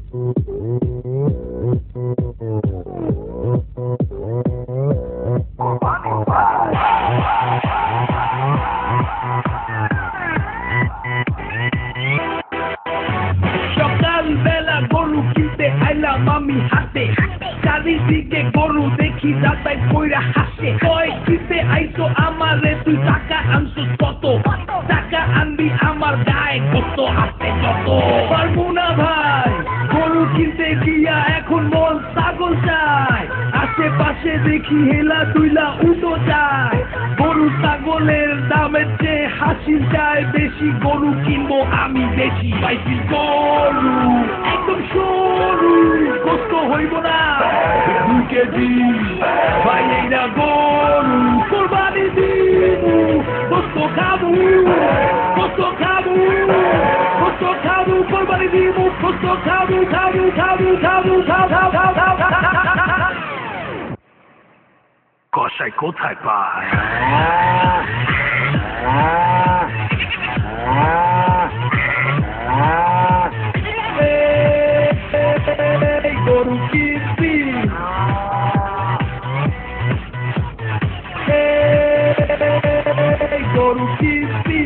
সকালবেলা গরু কিনতে আইলাম আমি হাতে, চারিদিকে গরু দেখি যাতায়াত কইরা হাসে। কয় কিনতে আইছো আমারে তুই টাকা আনছিস কত? টাকা আনবি আমার গায়ে কত হাতে কত? পারবো না ভাই গরু কিনতে গিয়া এখন মন ছাগল চায়। আশেপাশে দেখি হেলা দুইলা উঠো যায়। গরু ছাগলের দামের চেয়ে হাসির যায় বেশি। গরু কিনবো আমি বেশি পাইছি গরু একদম সরু, কষ্ট হইব না 2 কেজি ভাই এইটা গরু কোরবানি দিবু। কষ্ট খাবো কষ্ট খাবো কষ্ট খাবো কোরবানি দিবু। কষ্ট খাবো খাবো খাবো খাবো খাবো কষাই কোথায় পায়? গরু কিনবি গরু কিনবি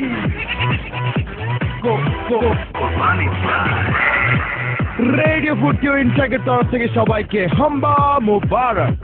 রেডিও ফুটিও ইনটেকের তরফ থেকে সবাইকে হাম্বা মুবারক।